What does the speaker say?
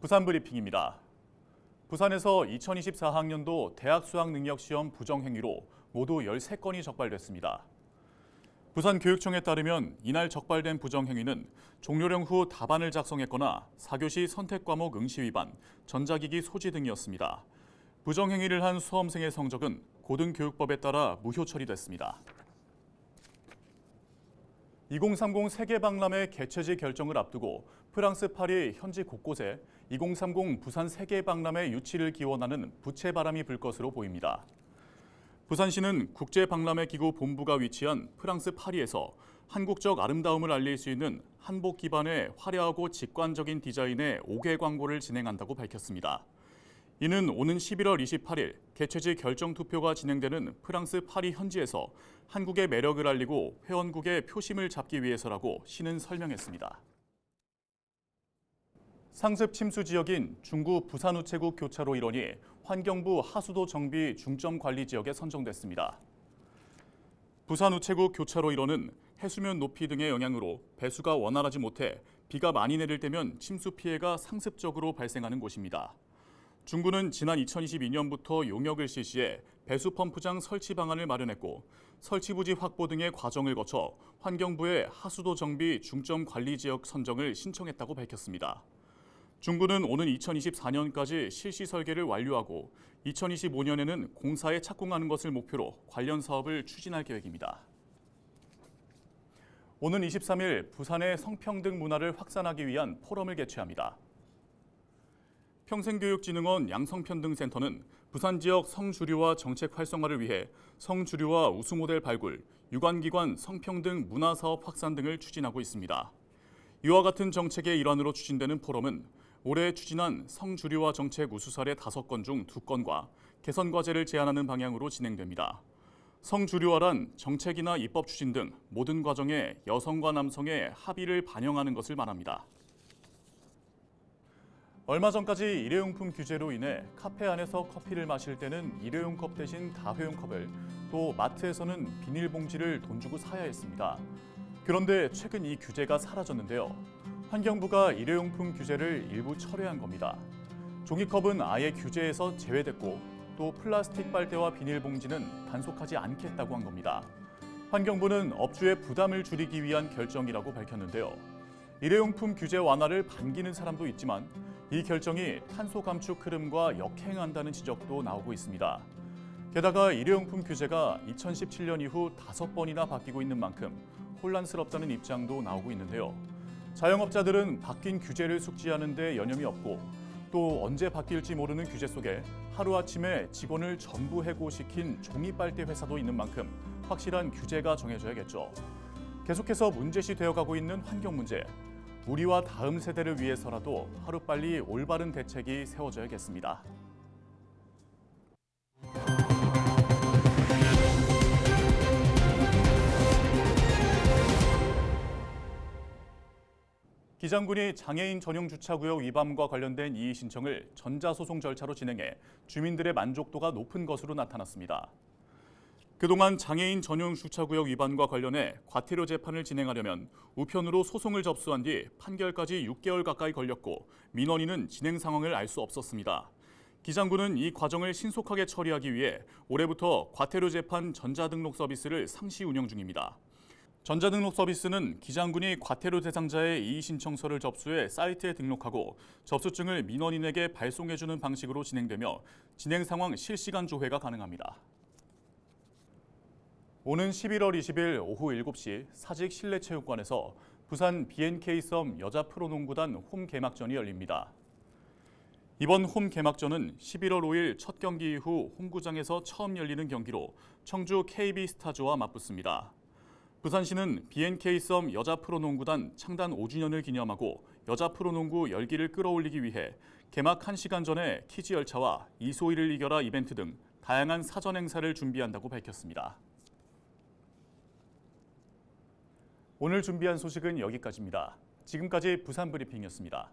부산 브리핑입니다. 부산에서 2024학년도 대학 수학능력시험 부정행위로 모두 13건이 적발됐습니다. 부산교육청에 따르면 이날 적발된 부정행위는 종료령 후 답안을 작성했거나 4교시 선택과목 응시 위반, 전자기기 소지 등이었습니다. 부정행위를 한 수험생의 성적은 고등교육법에 따라 무효 처리됐습니다. 2030 세계박람회 개최지 결정을 앞두고 프랑스 파리 현지 곳곳에 2030 부산 세계박람회 유치를 기원하는 부채바람이 불 것으로 보입니다. 부산시는 국제박람회기구 본부가 위치한 프랑스 파리에서 한국적 아름다움을 알릴 수 있는 한복 기반의 화려하고 직관적인 디자인의 5개 광고를 진행한다고 밝혔습니다. 이는 오는 11월 28일 개최지 결정 투표가 진행되는 프랑스 파리 현지에서 한국의 매력을 알리고 회원국의 표심을 잡기 위해서라고 시는 설명했습니다. 상습 침수 지역인 중구 부산우체국 교차로 일원이 환경부 하수도 정비 중점 관리 지역에 선정됐습니다. 부산우체국 교차로 일원은 해수면 높이 등의 영향으로 배수가 원활하지 못해 비가 많이 내릴 때면 침수 피해가 상습적으로 발생하는 곳입니다. 중구는 지난 2022년부터 용역을 실시해 배수 펌프장 설치 방안을 마련했고 설치 부지 확보 등의 과정을 거쳐 환경부에 하수도 정비 중점 관리 지역 선정을 신청했다고 밝혔습니다. 중구는 오는 2024년까지 실시 설계를 완료하고 2025년에는 공사에 착공하는 것을 목표로 관련 사업을 추진할 계획입니다. 오는 23일 부산의 성평등 문화를 확산하기 위한 포럼을 개최합니다. 평생교육진흥원 양성평등센터는 부산 지역 성주류화 정책 활성화를 위해 성주류화 우수모델 발굴, 유관기관 성평등 문화사업 확산 등을 추진하고 있습니다. 이와 같은 정책의 일환으로 추진되는 포럼은 올해 추진한 성주류화 정책 우수 사례 5건 중 2건과 개선 과제를 제안하는 방향으로 진행됩니다. 성주류화란 정책이나 입법 추진 등 모든 과정에 여성과 남성의 합의를 반영하는 것을 말합니다. 얼마 전까지 일회용품 규제로 인해 카페 안에서 커피를 마실 때는 일회용 컵 대신 다회용 컵을, 또 마트에서는 비닐봉지를 돈 주고 사야 했습니다. 그런데 최근 이 규제가 사라졌는데요. 환경부가 일회용품 규제를 일부 철회한 겁니다. 종이컵은 아예 규제에서 제외됐고 또 플라스틱 빨대와 비닐봉지는 단속하지 않겠다고 한 겁니다. 환경부는 업주의 부담을 줄이기 위한 결정이라고 밝혔는데요. 일회용품 규제 완화를 반기는 사람도 있지만 이 결정이 탄소 감축 흐름과 역행한다는 지적도 나오고 있습니다. 게다가 일회용품 규제가 2017년 이후 5번이나 바뀌고 있는 만큼 혼란스럽다는 입장도 나오고 있는데요. 자영업자들은 바뀐 규제를 숙지하는 데 여념이 없고 또 언제 바뀔지 모르는 규제 속에 하루아침에 직원을 전부 해고시킨 종이빨대 회사도 있는 만큼 확실한 규제가 정해져야겠죠. 계속해서 문제시 되어가고 있는 환경 문제. 우리와 다음 세대를 위해서라도 하루빨리 올바른 대책이 세워져야겠습니다. 기장군이 장애인 전용 주차구역 위반과 관련된 이의 신청을 전자소송 절차로 진행해 주민들의 만족도가 높은 것으로 나타났습니다. 그동안 장애인 전용 주차구역 위반과 관련해 과태료 재판을 진행하려면 우편으로 소송을 접수한 뒤 판결까지 6개월 가까이 걸렸고 민원인은 진행 상황을 알 수 없었습니다. 기장군은 이 과정을 신속하게 처리하기 위해 올해부터 과태료 재판 전자등록 서비스를 상시 운영 중입니다. 전자등록 서비스는 기장군이 과태료 대상자의 이의 신청서를 접수해 사이트에 등록하고 접수증을 민원인에게 발송해주는 방식으로 진행되며 진행 상황 실시간 조회가 가능합니다. 오는 11월 20일 오후 7시 사직 실내체육관에서 부산 BNK 썸 여자 프로농구단 홈 개막전이 열립니다. 이번 홈 개막전은 11월 5일 첫 경기 이후 홈구장에서 처음 열리는 경기로 청주 KB스타즈와 맞붙습니다. 부산시는 BNK 썸 여자 프로농구단 창단 5주년을 기념하고 여자 프로농구 열기를 끌어올리기 위해 개막 1시간 전에 키즈 열차와 이소희를 이겨라 이벤트 등 다양한 사전 행사를 준비한다고 밝혔습니다. 오늘 준비한 소식은 여기까지입니다. 지금까지 부산 브리핑이었습니다.